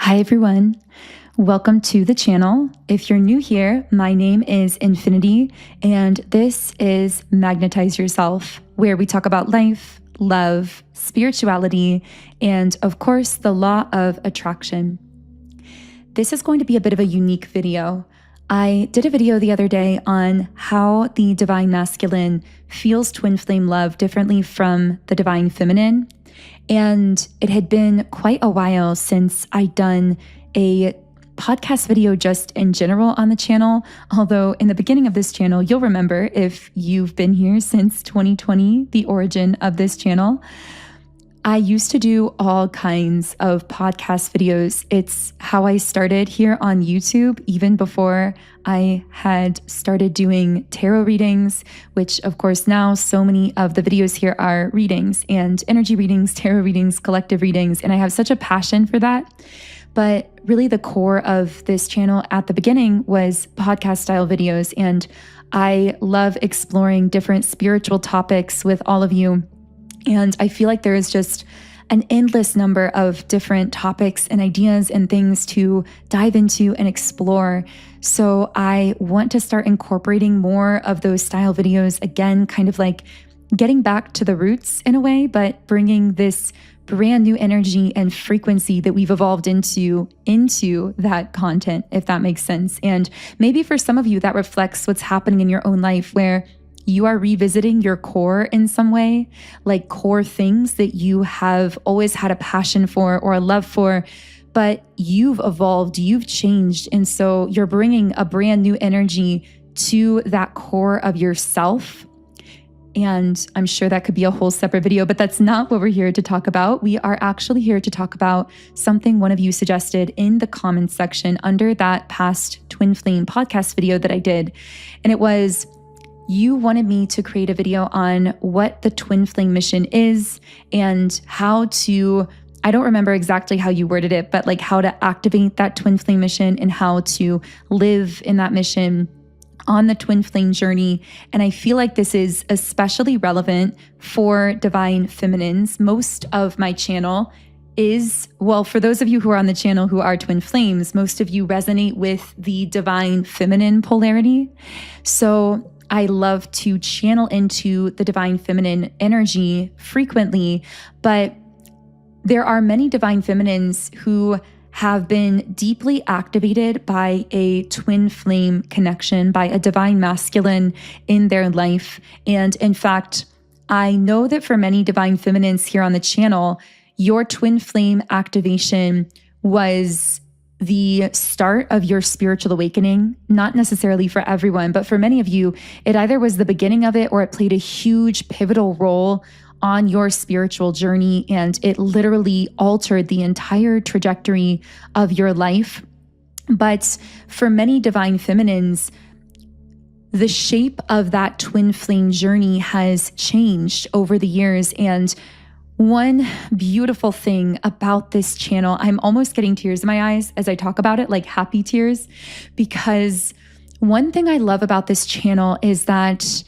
Hi, everyone. Welcome to the channel. If you're new here, my name is Infinity, and this is Magnetize Yourself, where we talk about life, love, spirituality, and of course, the law of attraction. This is going to be a bit of a unique video. I did a video the other day on how the divine masculine feels twin flame love differently from the divine feminine. And it had been quite a while since I'd done a podcast video just in general on the channel. Although in the beginning of this channel, you'll remember if you've been here since 2020, the origin of this channel, I used to do all kinds of podcast videos. It's how I started here on YouTube, even before I had started doing tarot readings, which of course now so many of the videos here are readings and energy readings, tarot readings, collective readings, and I have such a passion for that. But really the core of this channel at the beginning was podcast style videos, and I love exploring different spiritual topics with all of you. And I feel like there is just an endless number of different topics and ideas and things to dive into and explore. So I want to start incorporating more of those style videos again, kind of like getting back to the roots in a way, but bringing this brand new energy and frequency that we've evolved into that content, if that makes sense. And maybe for some of you that reflects what's happening in your own life, where you are revisiting your core in some way, like core things that you have always had a passion for or a love for, but you've evolved, you've changed. And so you're bringing a brand new energy to that core of yourself. And I'm sure that could be a whole separate video, but that's not what we're here to talk about. We are actually here to talk about something one of you suggested in the comments section under that past Twin Flame podcast video that I did. And it was, you wanted me to create a video on what the twin flame mission is and how to, I don't remember exactly how you worded it, but like how to activate that twin flame mission and how to live in that mission on the twin flame journey. And I feel like this is especially relevant for divine feminines. Most of my channel is, well, for those of you who are on the channel who are twin flames, most of you resonate with the divine feminine polarity. So I love to channel into the divine feminine energy frequently, but there are many divine feminines who have been deeply activated by a twin flame connection, by a divine masculine in their life. And in fact, I know that for many divine feminines here on the channel, your twin flame activation was the start of your spiritual awakening. Not necessarily for everyone, but for many of you, it either was the beginning of it or it played a huge pivotal role on your spiritual journey, and it literally altered the entire trajectory of your life. But for many divine feminines, the shape of that twin flame journey has changed over the years. And one beautiful thing about this channel, I'm almost getting tears in my eyes as I talk about it, like happy tears, because one thing I love about this channel is that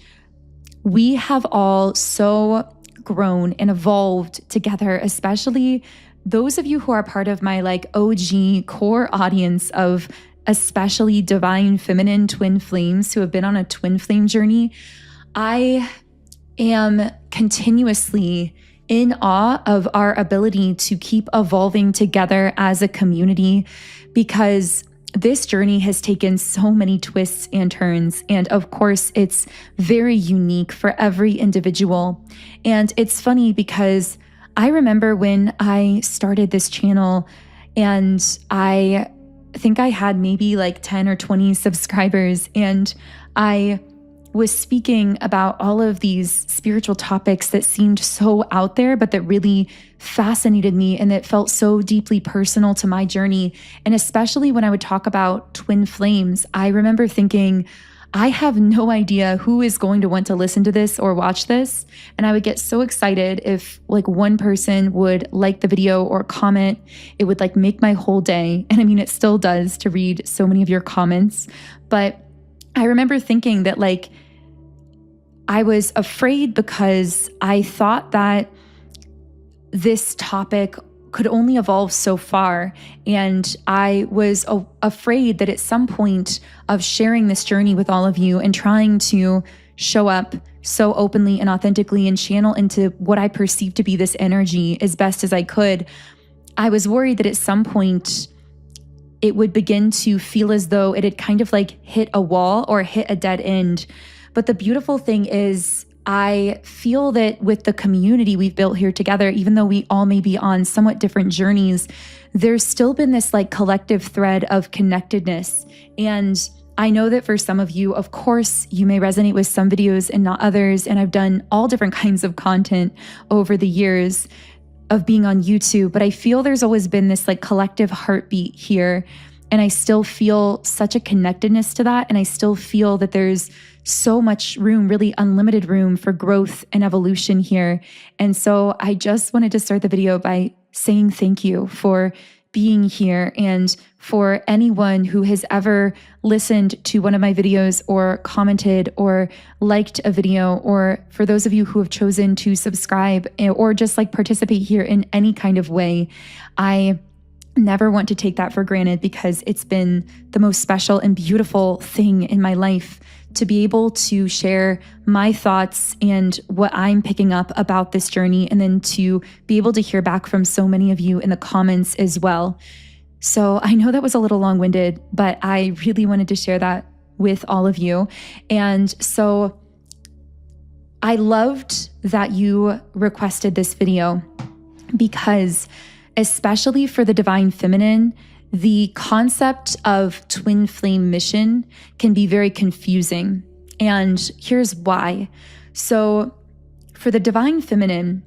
we have all so grown and evolved together, especially those of you who are part of my like OG core audience of especially divine feminine twin flames who have been on a twin flame journey. I am continuously in awe of our ability to keep evolving together as a community, because this journey has taken so many twists and turns. And of course, it's very unique for every individual. And it's funny because I remember when I started this channel, and I think I had maybe like 10 or 20 subscribers, and I was speaking about all of these spiritual topics that seemed so out there, but that really fascinated me and that felt so deeply personal to my journey. And especially when I would talk about twin flames, I remember thinking, I have no idea who is going to want to listen to this or watch this. And I would get so excited if like one person would like the video or comment. It would like make my whole day. And I mean, it still does to read so many of your comments. But I remember thinking that like, I was afraid because I thought that this topic could only evolve so far. And I was afraid that at some point of sharing this journey with all of you and trying to show up so openly and authentically and channel into what I perceived to be this energy as best as I could, I was worried that at some point it would begin to feel as though it had kind of like hit a wall or hit a dead end. But the beautiful thing is, I feel that with the community we've built here together, even though we all may be on somewhat different journeys, there's still been this like collective thread of connectedness. And I know that for some of you, of course, you may resonate with some videos and not others. And I've done all different kinds of content over the years of being on YouTube, but I feel there's always been this like collective heartbeat here. And I still feel such a connectedness to that. And I still feel that there's so much room, really unlimited room for growth and evolution here. And so I just wanted to start the video by saying thank you for being here, and for anyone who has ever listened to one of my videos or commented or liked a video, or for those of you who have chosen to subscribe or just like participate here in any kind of way. I never want to take that for granted, because it's been the most special and beautiful thing in my life to be able to share my thoughts and what I'm picking up about this journey, and then to be able to hear back from so many of you in the comments as well. So I know that was a little long-winded, but I really wanted to share that with all of you. And so I loved that you requested this video, because especially for the divine feminine, the concept of twin flame mission can be very confusing. And here's why. So for the divine feminine,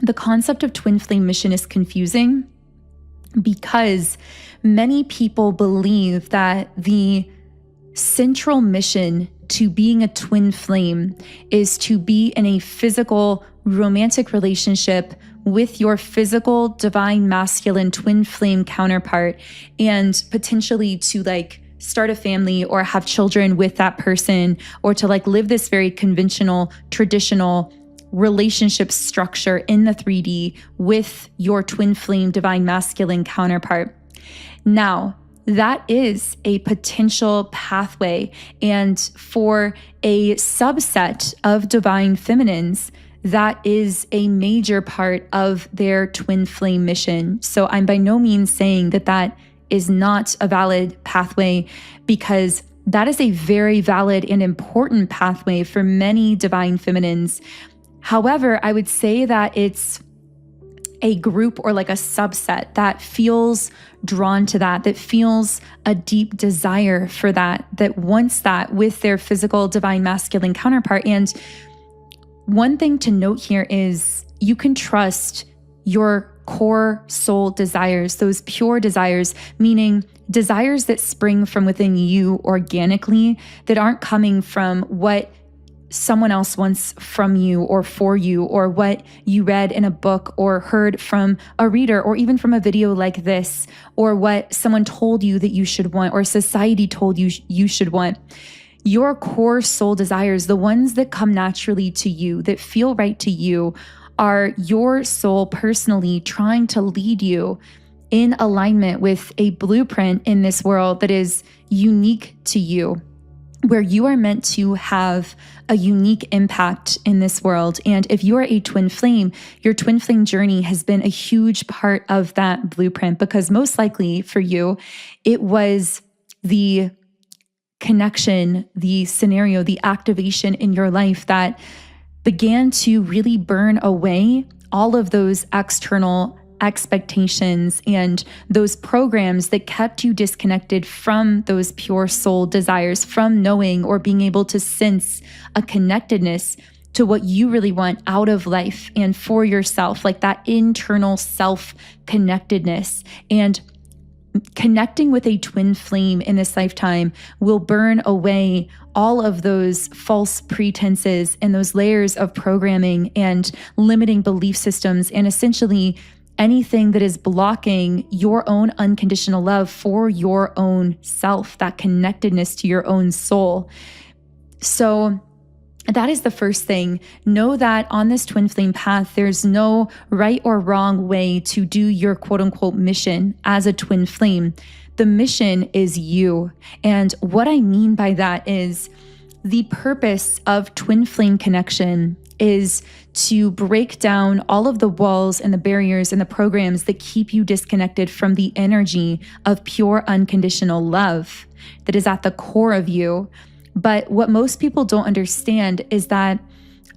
the concept of twin flame mission is confusing because many people believe that the central mission to being a twin flame is to be in a physical romantic relationship with your physical divine masculine twin flame counterpart, and potentially to like start a family or have children with that person, or to like live this very conventional, traditional relationship structure in the 3D with your twin flame divine masculine counterpart. Now, that is a potential pathway. And for a subset of divine feminines, that is a major part of their twin flame mission. So I'm by no means saying that that is not a valid pathway, because that is a very valid and important pathway for many divine feminines. However, I would say that it's a group or like a subset that feels drawn to that, that feels a deep desire for that, that wants that with their physical divine masculine counterpart. And one thing to note here is you can trust your core soul desires, those pure desires, meaning desires that spring from within you organically, that aren't coming from what someone else wants from you or for you, or what you read in a book or heard from a reader, or even from a video like this, or what someone told you that you should want, or society told you you should want. Your core soul desires, the ones that come naturally to you, that feel right to you, are your soul personally trying to lead you in alignment with a blueprint in this world that is unique to you, where you are meant to have a unique impact in this world. And if you are a twin flame, your twin flame journey has been a huge part of that blueprint, because most likely for you, it was the connection, the scenario, the activation in your life that began to really burn away all of those external expectations and those programs that kept you disconnected from those pure soul desires, from knowing or being able to sense a connectedness to what you really want out of life and for yourself, like that internal self-connectedness. And connecting with a twin flame in this lifetime will burn away all of those false pretenses and those layers of programming and limiting belief systems, and essentially anything that is blocking your own unconditional love for your own self, that connectedness to your own soul. So That is the first thing. Know that on this twin flame path, there's no right or wrong way to do your quote unquote mission as a twin flame. The mission is you. And what I mean by that is the purpose of twin flame connection is to break down all of the walls and the barriers and the programs that keep you disconnected from the energy of pure unconditional love that is at the core of you. But what most people don't understand is that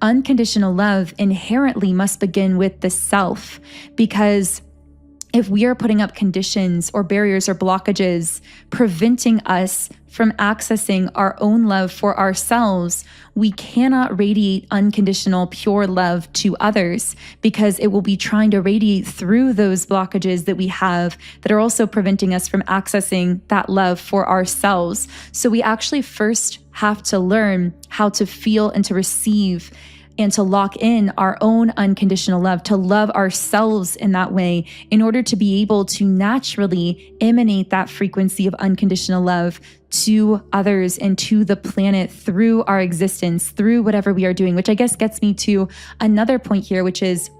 unconditional love inherently must begin with the self, because if we are putting up conditions or barriers or blockages preventing us from accessing our own love for ourselves, we cannot radiate unconditional pure love to others, because it will be trying to radiate through those blockages that we have that are also preventing us from accessing that love for ourselves. So we actually first have to learn how to feel and to receive and to lock in our own unconditional love, to love ourselves in that way, in order to be able to naturally emanate that frequency of unconditional love to others and to the planet through our existence, through whatever we are doing, which I guess gets me to another point here, which is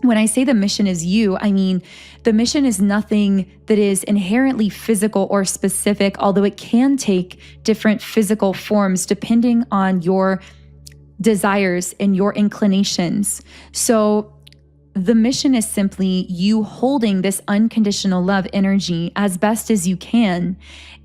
when I say the mission is you, I mean, the mission is nothing that is inherently physical or specific, although it can take different physical forms depending on your desires and your inclinations. So the mission is simply you holding this unconditional love energy as best as you can.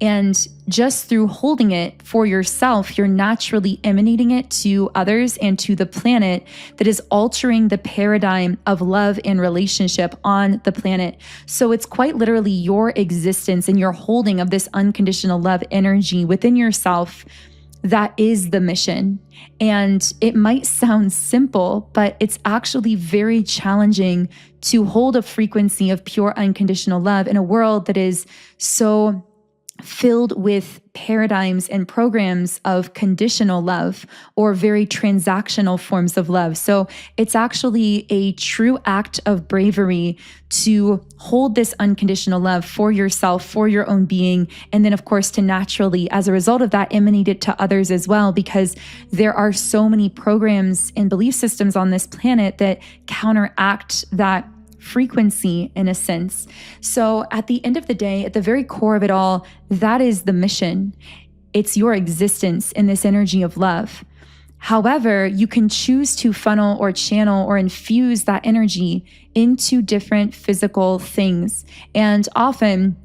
And just through holding it for yourself, you're naturally emanating it to others and to the planet that is altering the paradigm of love and relationship on the planet. So it's quite literally your existence and your holding of this unconditional love energy within yourself that is the mission. And it might sound simple, but it's actually very challenging to hold a frequency of pure unconditional love in a world that is so filled with paradigms and programs of conditional love or very transactional forms of love. So it's actually a true act of bravery to hold this unconditional love for yourself, for your own being, and then of course to naturally, as a result of that, emanate it to others as well, because there are so many programs and belief systems on this planet that counteract that frequency in a sense. So at the end of the day, at the very core of it all, that is the mission. It's your existence in this energy of love. However, you can choose to funnel or channel or infuse that energy into different physical things. And often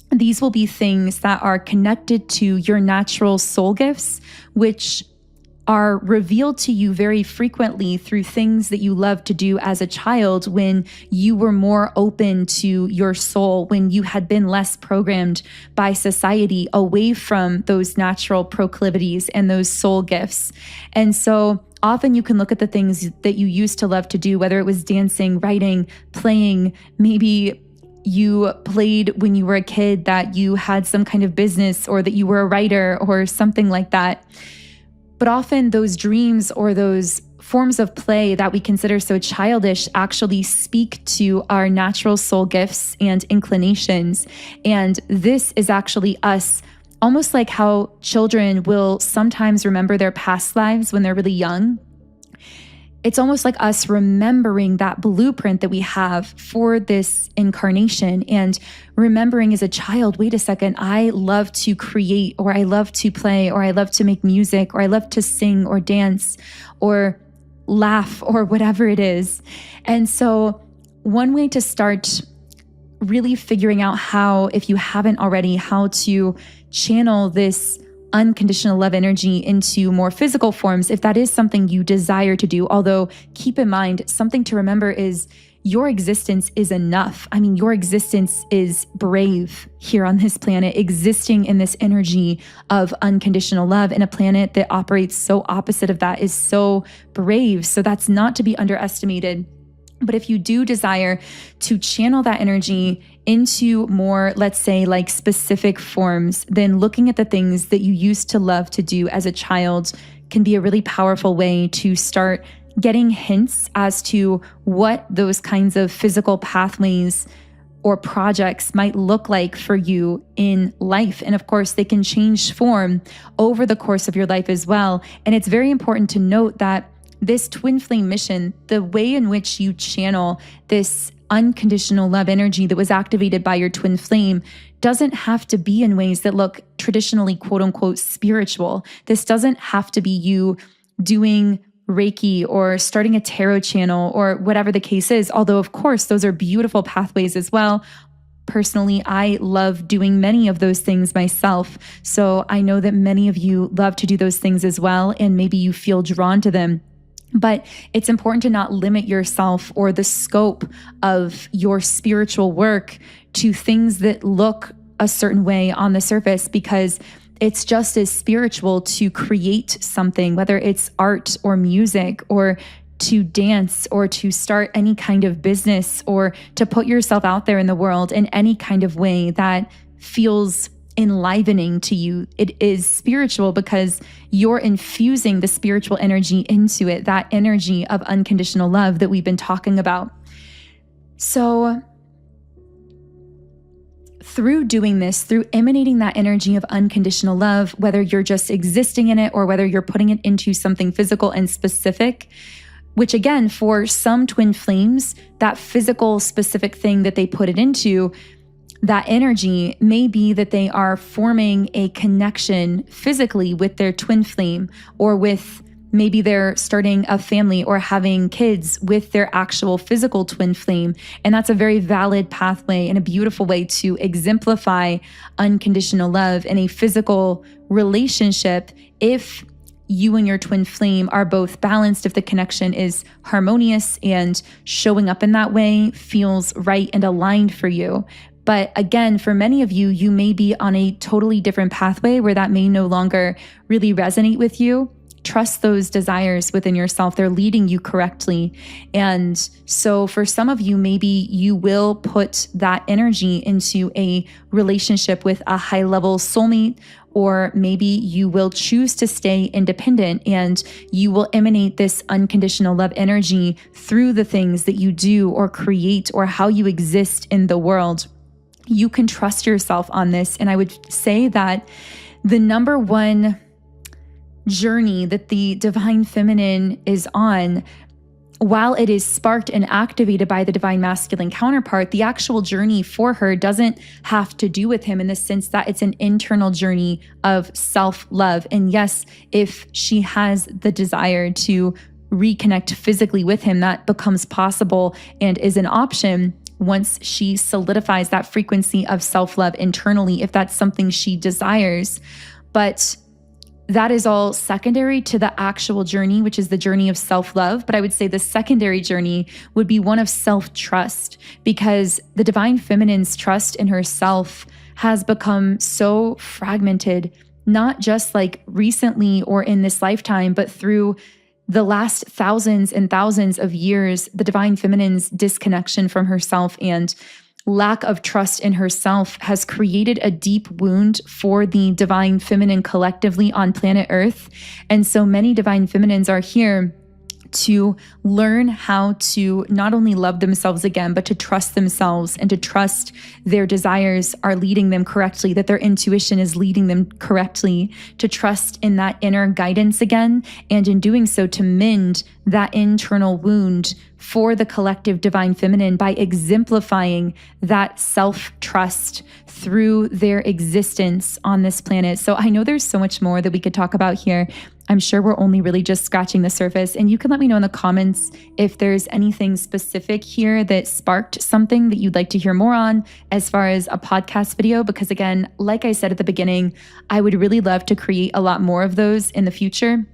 these will be things that are connected to your natural soul gifts, which are revealed to you very frequently through things that you loved to do as a child when you were more open to your soul, when you had been less programmed by society away from those natural proclivities and those soul gifts. And so often you can look at the things that you used to love to do, whether it was dancing, writing, playing, maybe you played when you were a kid, that you had some kind of business, or that you were a writer or something like that. But often those dreams or those forms of play that we consider so childish actually speak to our natural soul gifts and inclinations. And this is actually us, almost like how children will sometimes remember their past lives when they're really young. It's almost like us remembering that blueprint that we have for this incarnation and remembering as a child, wait a second, I love to create, or I love to play, or I love to make music, or I love to sing or dance or laugh or whatever it is. And so one way to start really figuring out how, if you haven't already, how to channel this unconditional love energy into more physical forms, if that is something you desire to do. Although keep in mind, something to remember is your existence is enough. I mean, your existence is brave here on this planet, existing in this energy of unconditional love in a planet that operates so opposite of that is so brave. So that's not to be underestimated. But if you do desire to channel that energy into more, let's say, like specific forms, then looking at the things that you used to love to do as a child can be a really powerful way to start getting hints as to what those kinds of physical pathways or projects might look like for you in life. And of course, they can change form over the course of your life as well. And it's very important to note that this twin flame mission, the way in which you channel this unconditional love energy that was activated by your twin flame doesn't have to be in ways that look traditionally, quote unquote, spiritual. This doesn't have to be you doing Reiki or starting a tarot channel or whatever the case is. Although, of course, those are beautiful pathways as well. Personally, I love doing many of those things myself. So I know that many of you love to do those things as well, and maybe you feel drawn to them. But it's important to not limit yourself or the scope of your spiritual work to things that look a certain way on the surface, because it's just as spiritual to create something, whether it's art or music or to dance or to start any kind of business or to put yourself out there in the world in any kind of way that feels enlivening to you. It is spiritual because you're infusing the spiritual energy into it, that energy of unconditional love that we've been talking about. So through doing this, through emanating that energy of unconditional love, whether you're just existing in it or whether you're putting it into something physical and specific, which again, for some twin flames, that physical specific thing that they put it into, that energy may be that they are forming a connection physically with their twin flame, or with maybe they're starting a family or having kids with their actual physical twin flame. And that's a very valid pathway and a beautiful way to exemplify unconditional love in a physical relationship if you and your twin flame are both balanced, if the connection is harmonious and showing up in that way feels right and aligned for you. But again, for many of you, you may be on a totally different pathway where that may no longer really resonate with you. Trust those desires within yourself. They're leading you correctly. And so for some of you, maybe you will put that energy into a relationship with a high-level soulmate, or maybe you will choose to stay independent and you will emanate this unconditional love energy through the things that you do or create or how you exist in the world. You can trust yourself on this. And I would say that the number one journey that the divine feminine is on, while it is sparked and activated by the divine masculine counterpart, the actual journey for her doesn't have to do with him, in the sense that it's an internal journey of self-love. And yes, if she has the desire to reconnect physically with him, that becomes possible and is an option once she solidifies that frequency of self-love internally, if that's something she desires. But that is all secondary to the actual journey, which is the journey of self-love. But I would say the secondary journey would be one of self-trust, because the divine feminine's trust in herself has become so fragmented, not just like recently or in this lifetime, but through the last thousands and thousands of years. The divine feminine's disconnection from herself and lack of trust in herself has created a deep wound for the divine feminine collectively on planet Earth. And so many divine feminines are here to learn how to not only love themselves again, but to trust themselves and to trust their desires are leading them correctly, that their intuition is leading them correctly, to trust in that inner guidance again, and in doing so to mend that internal wound for the collective divine feminine by exemplifying that self-trust through their existence on this planet. So I know there's so much more that we could talk about here. I'm sure we're only really just scratching the surface, and you can let me know in the comments if there's anything specific here that sparked something that you'd like to hear more on as far as a podcast video, because again, like I said at the beginning, I would really love to create a lot more of those in the future.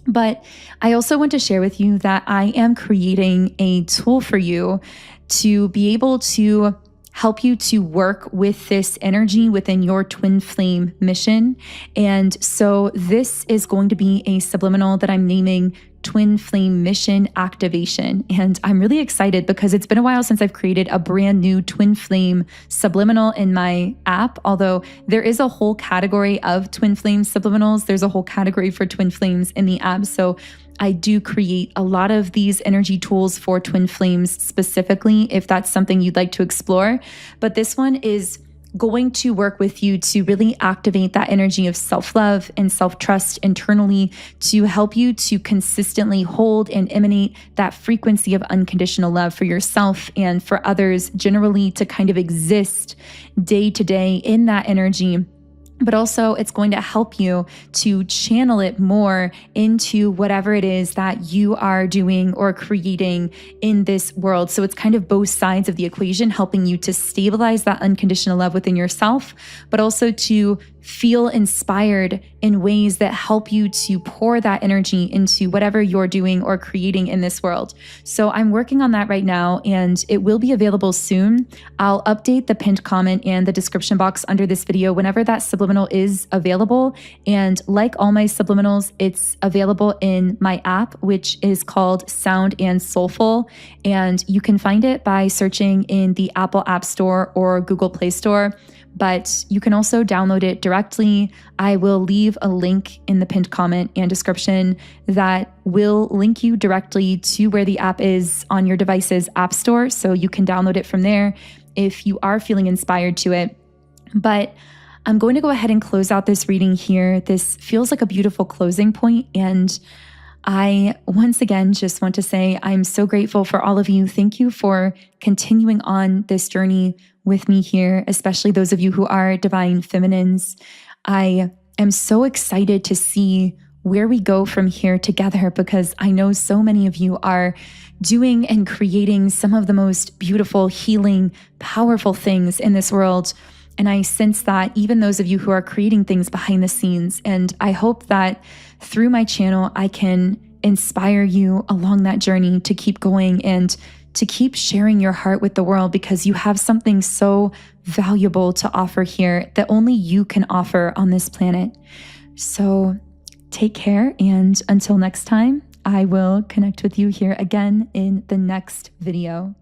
But I also want to share with you that I am creating a tool for you to be able to help you to work with this energy within your twin flame mission. And so this is going to be a subliminal that I'm naming Twin Flame Mission Activation. And I'm really excited because it's been a while since I've created a brand new Twin Flame subliminal in my app, although there is a whole category of Twin Flame subliminals. There's a whole category for Twin Flames in the app. So I do create a lot of these energy tools for twin flames specifically, if that's something you'd like to explore. But this one is going to work with you to really activate that energy of self-love and self-trust internally to help you to consistently hold and emanate that frequency of unconditional love for yourself and for others, generally to kind of exist day to day in that energy. But also it's going to help you to channel it more into whatever it is that you are doing or creating in this world. So it's kind of both sides of the equation, helping you to stabilize that unconditional love within yourself, but also to feel inspired in ways that help you to pour that energy into whatever you're doing or creating in this world. So I'm working on that right now, and it will be available soon. I'll update the pinned comment and the description box under this video whenever that subliminal is available. And like all my subliminals, it's available in my app, which is called Sound and Soulful. And you can find it by searching in the Apple App Store or Google Play Store. But you can also download it directly. I will leave a link in the pinned comment and description that will link you directly to where the app is on your device's app store. So you can download it from there if you are feeling inspired to it. But I'm going to go ahead and close out this reading here. This feels like a beautiful closing point, and I once again just want to say I'm so grateful for all of you. Thank you for continuing on this journey with me here, especially those of you who are divine feminines. I am so excited to see where we go from here together, because I know so many of you are doing and creating some of the most beautiful, healing, powerful things in this world. And I sense that even those of you who are creating things behind the scenes. And I hope that through my channel, I can inspire you along that journey to keep going and to keep sharing your heart with the world, because you have something so valuable to offer here that only you can offer on this planet. So take care. And until next time, I will connect with you here again in the next video.